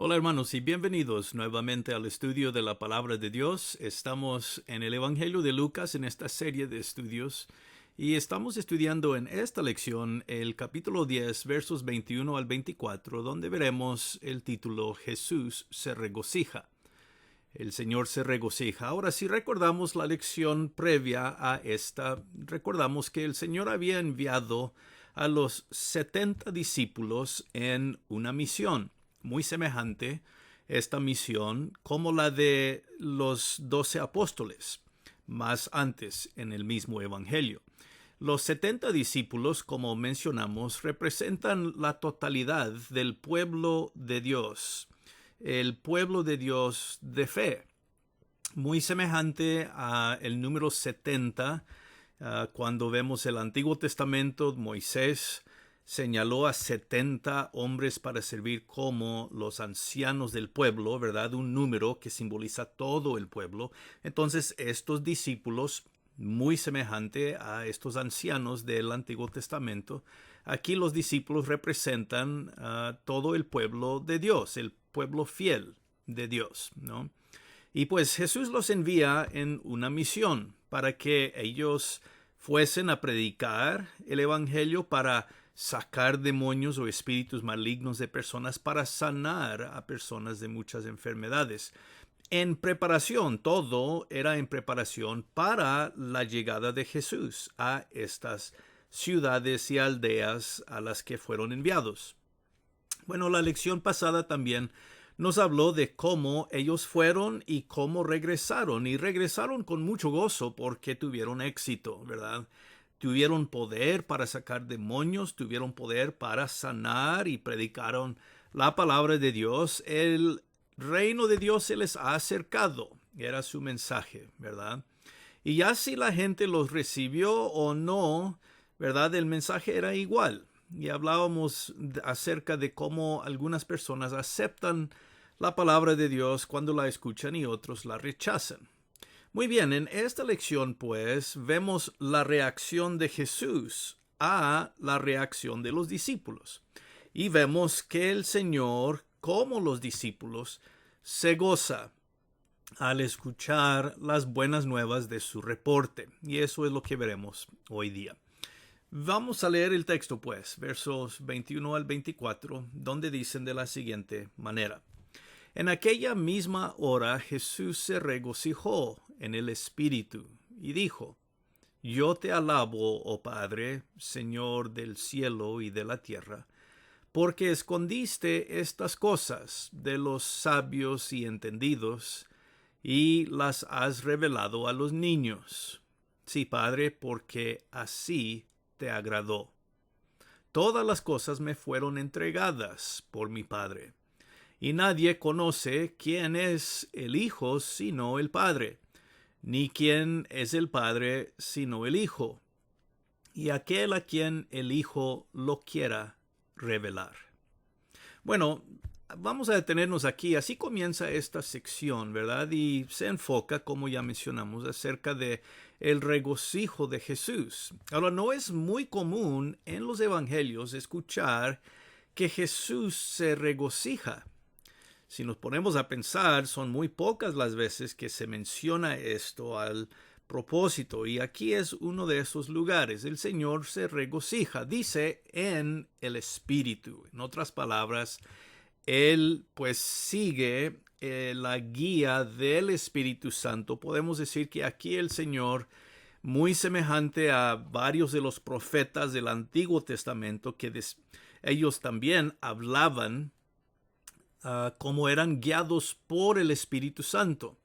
Hola hermanos y bienvenidos nuevamente al estudio de la palabra de Dios. Estamos en el Evangelio de Lucas en esta serie de estudios y estamos estudiando en esta lección el capítulo 10 versos 21 al 24 donde veremos el título Jesús se regocija. El Señor se regocija. Ahora, si recordamos la lección previa a esta, recordamos que el Señor había enviado a los 70 discípulos en una misión muy semejante esta misión como la de los 12 apóstoles, más antes en el mismo Evangelio. Los 70 discípulos, como mencionamos, representan la totalidad del pueblo de Dios, el pueblo de Dios de fe, muy semejante a el número 70, cuando vemos el Antiguo Testamento. Moisés señaló a 70 hombres para servir como los ancianos del pueblo, ¿verdad? Un número que simboliza todo el pueblo. Entonces, estos discípulos, muy semejante a estos ancianos del Antiguo Testamento, aquí los discípulos representan todo el pueblo de Dios, el pueblo fiel de Dios, ¿no? Y pues Jesús los envía en una misión para que ellos fuesen a predicar el Evangelio, para sacar demonios o espíritus malignos de personas, para sanar a personas de muchas enfermedades. En preparación, todo era en preparación para la llegada de Jesús a estas ciudades y aldeas a las que fueron enviados. Bueno, la lección pasada también nos habló de cómo ellos fueron y cómo regresaron. Y regresaron con mucho gozo porque tuvieron éxito, ¿verdad? Tuvieron poder para sacar demonios, tuvieron poder para sanar y predicaron la palabra de Dios. El reino de Dios se les ha acercado. Era su mensaje, ¿verdad? Y ya si la gente los recibió o no, ¿verdad? El mensaje era igual. Y hablábamos acerca de cómo algunas personas aceptan la palabra de Dios cuando la escuchan y otros la rechazan. Muy bien, en esta lección pues vemos la reacción de Jesús a la reacción de los discípulos. Y vemos que el Señor, como los discípulos, se goza al escuchar las buenas nuevas de su reporte. Y eso es lo que veremos hoy día. Vamos a leer el texto pues, versos 21 al 24, donde dicen de la siguiente manera. En aquella misma hora Jesús se regocijó en el Espíritu y dijo: Yo te alabo, oh Padre, Señor del cielo y de la tierra, porque escondiste estas cosas de los sabios y entendidos y las has revelado a los niños. Sí, Padre, porque así te agradó. Todas las cosas me fueron entregadas por mi Padre, y nadie conoce quién es el Hijo sino el Padre, ni quién es el Padre sino el Hijo, y aquel a quien el Hijo lo quiera revelar. Bueno, vamos a detenernos aquí. Así comienza esta sección, ¿verdad? Y se enfoca, como ya mencionamos, acerca de el regocijo de Jesús. Ahora, no es muy común en los evangelios escuchar que Jesús se regocija. Si nos ponemos a pensar, son muy pocas las veces que se menciona esto al propósito, y aquí es uno de esos lugares. El Señor se regocija, dice en el Espíritu. En otras palabras, Él pues sigue la guía del Espíritu Santo. Podemos decir que aquí el Señor, muy semejante a varios de los profetas del Antiguo Testamento, que ellos también hablaban como eran guiados por el Espíritu Santo.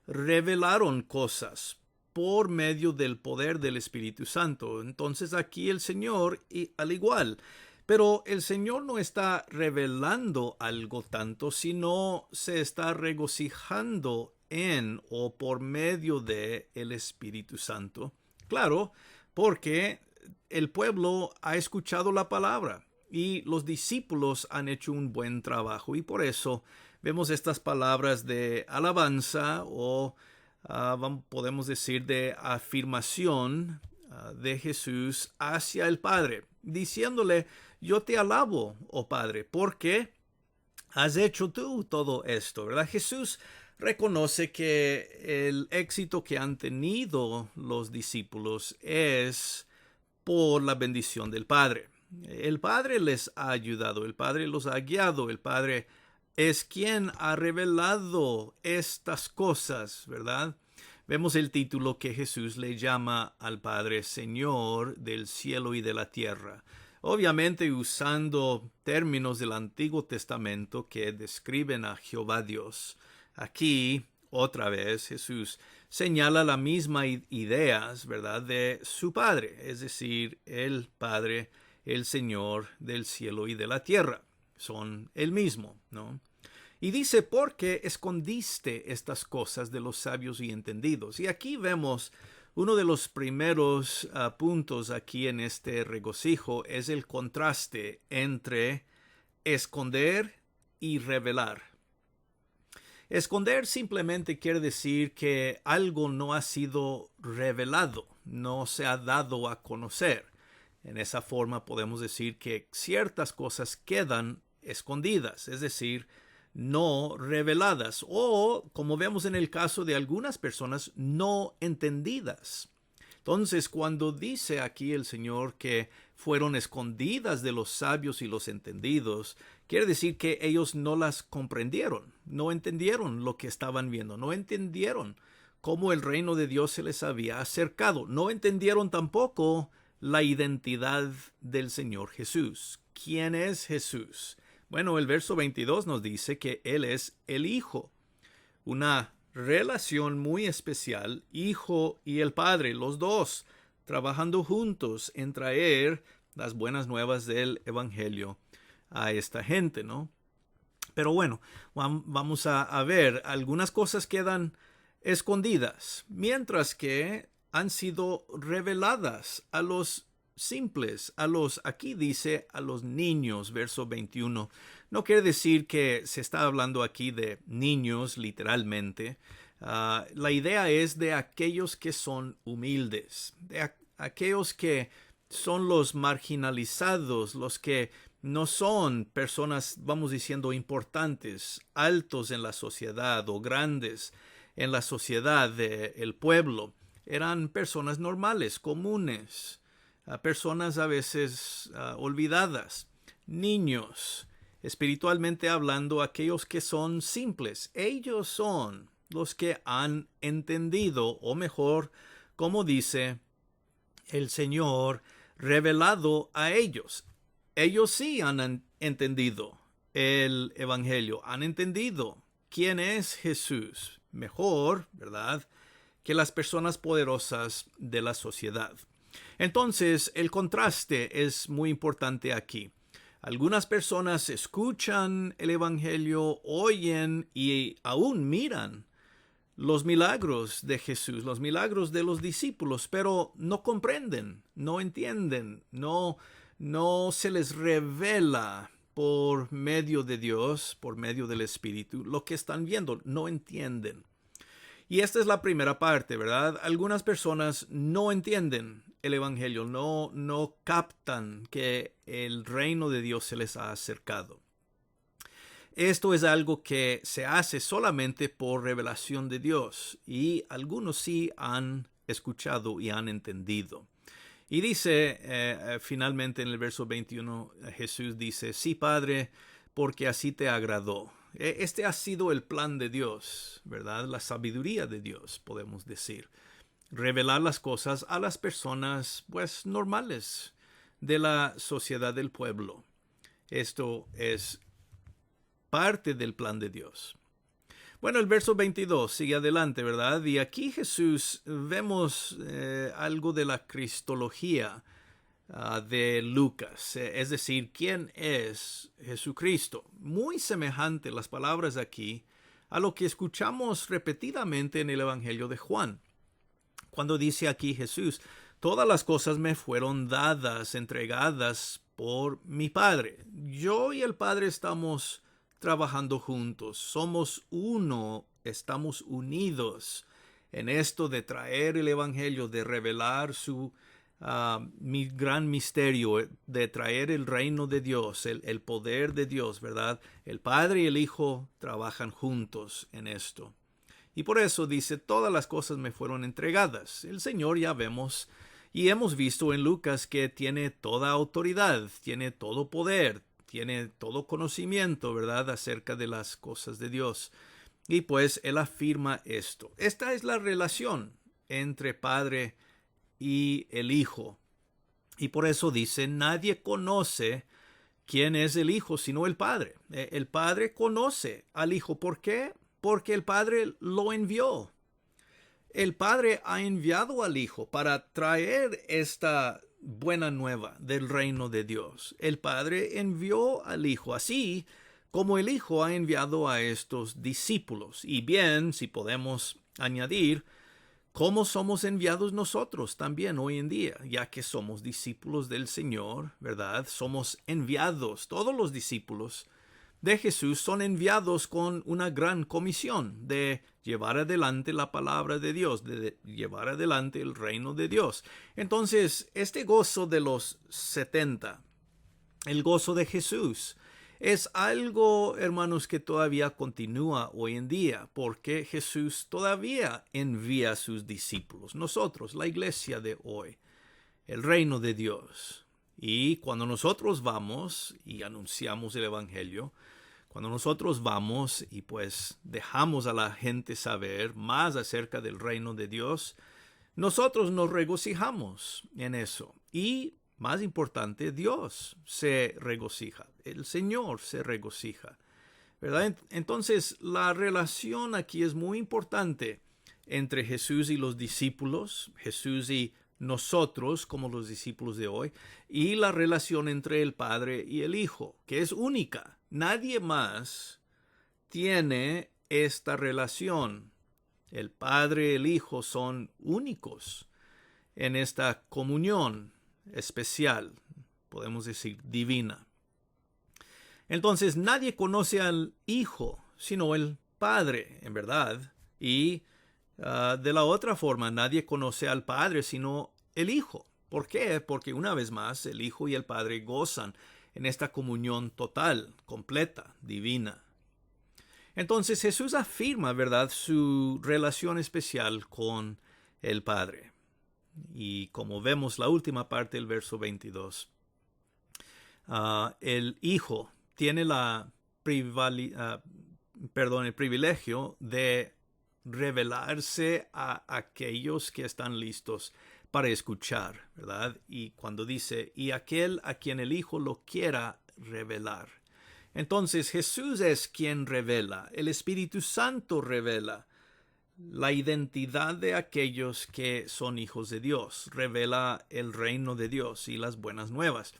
Revelaron cosas por medio del poder del Espíritu Santo. Entonces aquí el Señor, y al igual, pero el Señor no está revelando algo tanto, sino se está regocijando en o por medio de el Espíritu Santo. Claro, porque el pueblo ha escuchado la palabra y los discípulos han hecho un buen trabajo, y por eso vemos estas palabras de alabanza o podemos decir de afirmación de Jesús hacia el Padre, diciéndole: yo te alabo, oh Padre, porque has hecho tú todo esto, ¿verdad? Jesús reconoce que el éxito que han tenido los discípulos es por la bendición del Padre. El Padre les ha ayudado, el Padre los ha guiado, el Padre es quien ha revelado estas cosas, ¿verdad? Vemos el título que Jesús le llama al Padre Señor del cielo y de la tierra. Obviamente usando términos del Antiguo Testamento que describen a Jehová Dios. Aquí, otra vez, Jesús señala la misma ideas, ¿verdad?, de su Padre, es decir, el Padre, el Señor del cielo y de la tierra. Son el mismo, ¿no? Y dice, ¿por qué escondiste estas cosas de los sabios y entendidos? Y aquí vemos uno de los primeros puntos aquí en este regocijo es el contraste entre esconder y revelar. Esconder simplemente quiere decir que algo no ha sido revelado, no se ha dado a conocer. En esa forma podemos decir que ciertas cosas quedan escondidas, es decir, no reveladas o, como vemos en el caso de algunas personas, no entendidas. Entonces, cuando dice aquí el Señor que fueron escondidas de los sabios y los entendidos, quiere decir que ellos no las comprendieron, no entendieron lo que estaban viendo, no entendieron cómo el reino de Dios se les había acercado, no entendieron tampoco la identidad del Señor Jesús. ¿Quién es Jesús? Bueno, el verso 22 nos dice que Él es el Hijo, una relación muy especial, Hijo y el Padre, los dos, trabajando juntos en traer las buenas nuevas del Evangelio a esta gente, ¿no? Pero bueno, vamos a ver, algunas cosas quedan escondidas, mientras que han sido reveladas a los simples, aquí dice a los niños, verso 21. No quiere decir que se está hablando aquí de niños literalmente. La idea es de aquellos que son humildes, de aquellos que son los marginalizados, los que no son personas, vamos diciendo, importantes, altos en la sociedad o grandes en la sociedad del pueblo. Eran personas normales, comunes, personas a veces olvidadas, niños, espiritualmente hablando, aquellos que son simples. Ellos son los que han entendido, o mejor, como dice el Señor, revelado a ellos. Ellos sí han entendido el Evangelio, han entendido quién es Jesús, mejor, ¿verdad?, que las personas poderosas de la sociedad. Entonces, el contraste es muy importante aquí. Algunas personas escuchan el Evangelio, oyen y aún miran los milagros de Jesús, los milagros de los discípulos, pero no comprenden, no entienden, no se les revela por medio de Dios, por medio del Espíritu, lo que están viendo, no entienden. Y esta es la primera parte, ¿verdad? Algunas personas no entienden el Evangelio, no captan que el reino de Dios se les ha acercado. Esto es algo que se hace solamente por revelación de Dios y algunos sí han escuchado y han entendido. Y dice finalmente en el verso 21, Jesús dice, sí, Padre, porque así te agradó. Este ha sido el plan de Dios, ¿verdad? La sabiduría de Dios, podemos decir. Revelar las cosas a las personas, pues, normales de la sociedad del pueblo. Esto es parte del plan de Dios. Bueno, el verso 22 sigue adelante, ¿verdad? Y aquí Jesús vemos algo de la cristología de Lucas, es decir, ¿quién es Jesucristo? Muy semejante las palabras aquí a lo que escuchamos repetidamente en el Evangelio de Juan. Cuando dice aquí Jesús, todas las cosas me fueron dadas, entregadas por mi Padre. Yo y el Padre estamos trabajando juntos, somos uno, estamos unidos en esto de traer el Evangelio, de revelar su mi gran misterio de traer el reino de Dios, el poder de Dios, ¿verdad? El Padre y el Hijo trabajan juntos en esto. Y por eso dice, todas las cosas me fueron entregadas. El Señor ya vemos y hemos visto en Lucas que tiene toda autoridad, tiene todo poder, tiene todo conocimiento, ¿verdad?, acerca de las cosas de Dios. Y pues Él afirma esto. Esta es la relación entre Padre y el Hijo. Y por eso dice, nadie conoce quién es el Hijo sino el Padre. El Padre conoce al Hijo. ¿Por qué? Porque el Padre lo envió. El Padre ha enviado al Hijo para traer esta buena nueva del reino de Dios. El Padre envió al Hijo, así como el Hijo ha enviado a estos discípulos. Y bien, si podemos añadir, ¿cómo somos enviados nosotros también hoy en día? Ya que somos discípulos del Señor, ¿verdad? Somos enviados, todos los discípulos de Jesús son enviados con una gran comisión de llevar adelante la palabra de Dios, de llevar adelante el reino de Dios. Entonces, este gozo de los 70, el gozo de Jesús, es algo, hermanos, que todavía continúa hoy en día, porque Jesús todavía envía a sus discípulos, nosotros, la iglesia de hoy, el reino de Dios. Y cuando nosotros vamos y anunciamos el Evangelio, cuando nosotros vamos y pues dejamos a la gente saber más acerca del reino de Dios, nosotros nos regocijamos en eso. Y más importante, Dios se regocija, el Señor se regocija, ¿verdad? Entonces, la relación aquí es muy importante entre Jesús y los discípulos, Jesús y nosotros como los discípulos de hoy, y la relación entre el Padre y el Hijo, que es única. Nadie más tiene esta relación. El Padre y el Hijo son únicos en esta comunión especial, podemos decir divina. Entonces nadie conoce al Hijo sino el Padre, en verdad, y de la otra forma, nadie conoce al Padre sino el Hijo. ¿Por qué? Porque una vez más el Hijo y el Padre gozan en esta comunión total, completa, divina. Entonces Jesús afirma, ¿verdad?, su relación especial con el Padre. Y como vemos la última parte del verso 22, el Hijo tiene el privilegio de revelarse a aquellos que están listos para escuchar, ¿verdad? Y cuando dice, y aquel a quien el Hijo lo quiera revelar. Entonces Jesús es quien revela, el Espíritu Santo revela la identidad de aquellos que son hijos de Dios, revela el reino de Dios y las buenas nuevas.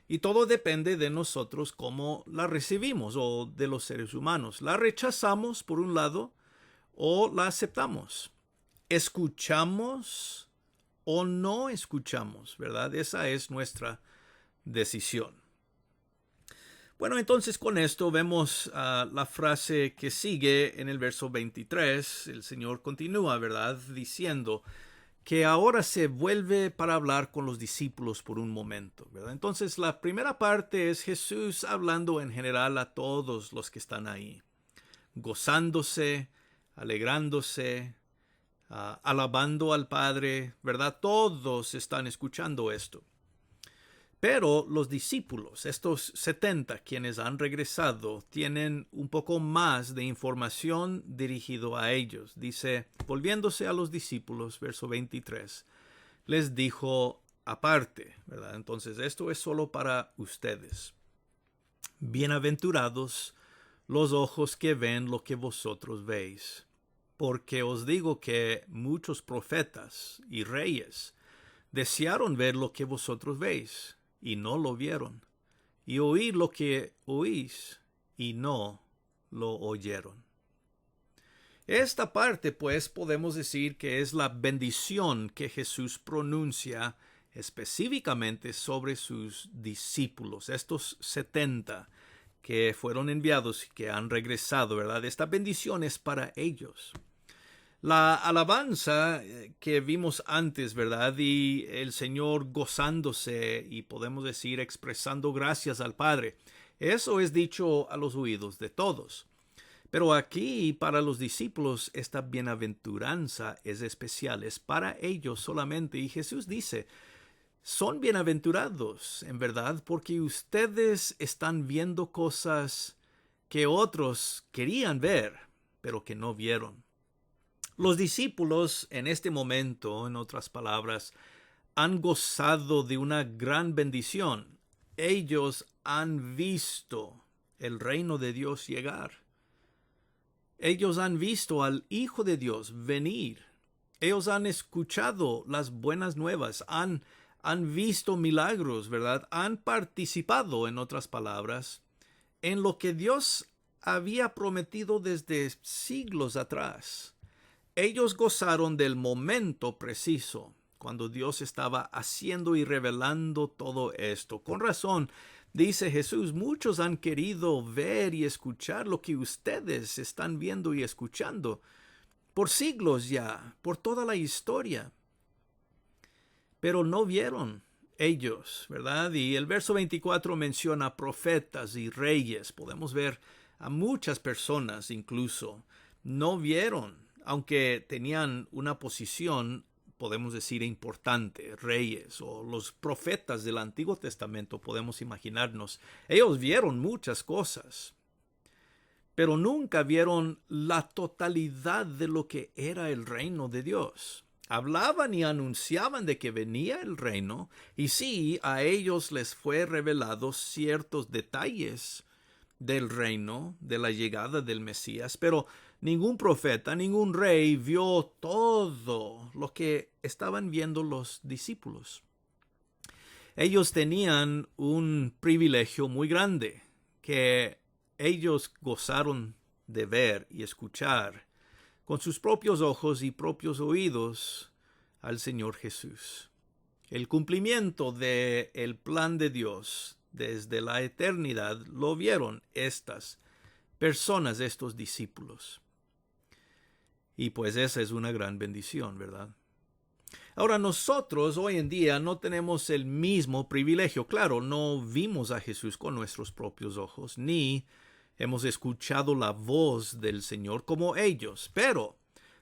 Y todo depende de nosotros cómo la recibimos o de los seres humanos. La rechazamos por un lado o la aceptamos. Escuchamos o no escuchamos, ¿verdad? Esa es nuestra decisión. Bueno, entonces con esto vemos la frase que sigue en el verso 23. El Señor continúa, ¿verdad?, diciendo que ahora se vuelve para hablar con los discípulos por un momento, ¿verdad? Entonces la primera parte es Jesús hablando en general a todos los que están ahí, gozándose, alegrándose, alabando al Padre, ¿verdad? Todos están escuchando esto. Pero los discípulos, estos 70 quienes han regresado, tienen un poco más de información dirigido a ellos. Dice, volviéndose a los discípulos, verso 23, les dijo aparte, ¿verdad? Entonces esto es solo para ustedes. Bienaventurados los ojos que ven lo que vosotros veis, porque os digo que muchos profetas y reyes desearon ver lo que vosotros veis, y no lo vieron, y oír lo que oís, y no lo oyeron. Esta parte, pues, podemos decir que es la bendición que Jesús pronuncia específicamente sobre sus discípulos, estos 70 que fueron enviados y que han regresado, ¿verdad? Esta bendición es para ellos. La alabanza que vimos antes, ¿verdad? Y el Señor gozándose y podemos decir expresando gracias al Padre. Eso es dicho a los oídos de todos. Pero aquí para los discípulos esta bienaventuranza es especial, es para ellos solamente. Y Jesús dice, son bienaventurados, en verdad, porque ustedes están viendo cosas que otros querían ver, pero que no vieron. Los discípulos en este momento, en otras palabras, han gozado de una gran bendición. Ellos han visto el reino de Dios llegar. Ellos han visto al Hijo de Dios venir. Ellos han escuchado las buenas nuevas, han visto milagros, ¿verdad? Han participado, en otras palabras, en lo que Dios había prometido desde siglos atrás. Ellos gozaron del momento preciso, cuando Dios estaba haciendo y revelando todo esto. Con razón, dice Jesús, muchos han querido ver y escuchar lo que ustedes están viendo y escuchando por siglos ya, por toda la historia. Pero no vieron ellos, ¿verdad? Y el verso 24 menciona profetas y reyes. Podemos ver a muchas personas incluso. No vieron, aunque tenían una posición, podemos decir, importante, reyes o los profetas del Antiguo Testamento, podemos imaginarnos. Ellos vieron muchas cosas, pero nunca vieron la totalidad de lo que era el reino de Dios. Hablaban y anunciaban de que venía el reino, y sí, a ellos les fue revelado ciertos detalles del reino, de la llegada del Mesías, pero ningún profeta, ningún rey vio todo lo que estaban viendo los discípulos. Ellos tenían un privilegio muy grande, que ellos gozaron de ver y escuchar con sus propios ojos y propios oídos al Señor Jesús. El cumplimiento del plan de Dios desde la eternidad lo vieron estas personas, estos discípulos. Y pues esa es una gran bendición, ¿verdad? Ahora nosotros hoy en día no tenemos el mismo privilegio. Claro, no vimos a Jesús con nuestros propios ojos, ni hemos escuchado la voz del Señor como ellos, pero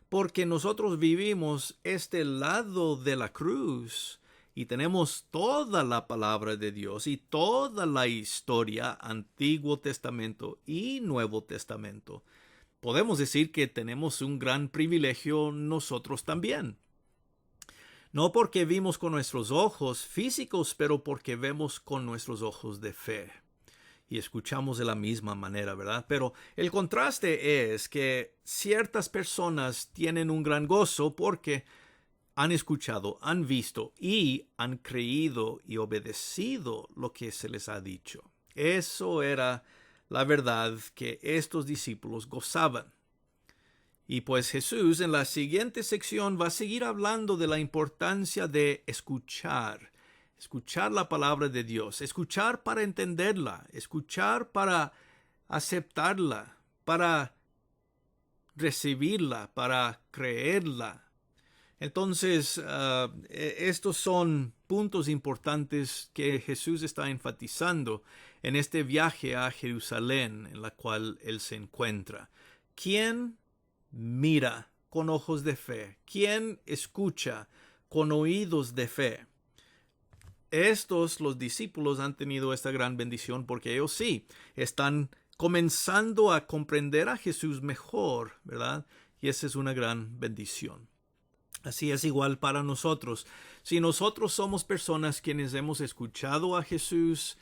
porque nosotros vivimos este lado de la cruz y tenemos toda la palabra de Dios y toda la historia, Antiguo Testamento y Nuevo Testamento, podemos decir que tenemos un gran privilegio nosotros también. No porque vimos con nuestros ojos físicos, pero porque vemos con nuestros ojos de fe. Y escuchamos de la misma manera, ¿verdad? Pero el contraste es que ciertas personas tienen un gran gozo porque han escuchado, han visto y han creído y obedecido lo que se les ha dicho. Eso era la verdad que estos discípulos gozaban. Y pues Jesús en la siguiente sección va a seguir hablando de la importancia de escuchar la palabra de Dios, escuchar para entenderla, escuchar para aceptarla, para recibirla, para creerla. Entonces, estos son puntos importantes que Jesús está enfatizando en este viaje a Jerusalén en la cual él se encuentra. ¿Quién mira con ojos de fe? ¿Quién escucha con oídos de fe? Los discípulos han tenido esta gran bendición porque ellos sí están comenzando a comprender a Jesús mejor, ¿verdad? Y esa es una gran bendición. Así es igual para nosotros. Si nosotros somos personas quienes hemos escuchado a Jesús,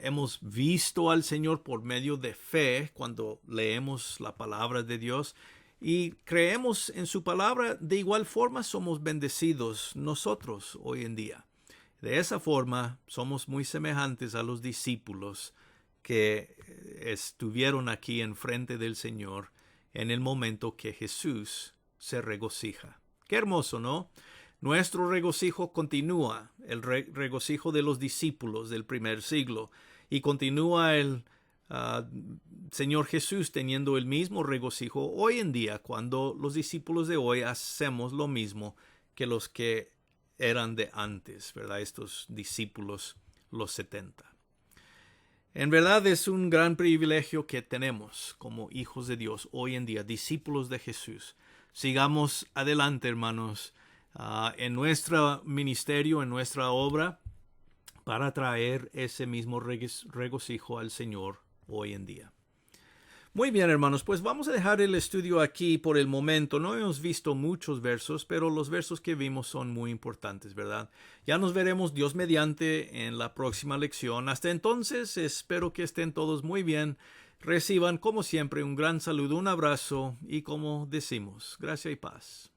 hemos visto al Señor por medio de fe cuando leemos la palabra de Dios y creemos en su palabra, de igual forma somos bendecidos nosotros hoy en día. De esa forma somos muy semejantes a los discípulos que estuvieron aquí enfrente del Señor en el momento que Jesús se regocija. Qué hermoso, ¿no? Nuestro regocijo continúa, el regocijo de los discípulos del primer siglo, y continúa el Señor Jesús teniendo el mismo regocijo hoy en día cuando los discípulos de hoy hacemos lo mismo que los que eran de antes, ¿verdad? Estos discípulos, los 70. En verdad es un gran privilegio que tenemos como hijos de Dios hoy en día, discípulos de Jesús. Sigamos adelante, hermanos, en nuestro ministerio, en nuestra obra, para traer ese mismo regocijo al Señor hoy en día. Muy bien, hermanos, pues vamos a dejar el estudio aquí por el momento. No hemos visto muchos versos, pero los versos que vimos son muy importantes, ¿verdad? Ya nos veremos Dios mediante en la próxima lección. Hasta entonces, espero que estén todos muy bien. Reciban, como siempre, un gran saludo, un abrazo y, como decimos, gracia y paz.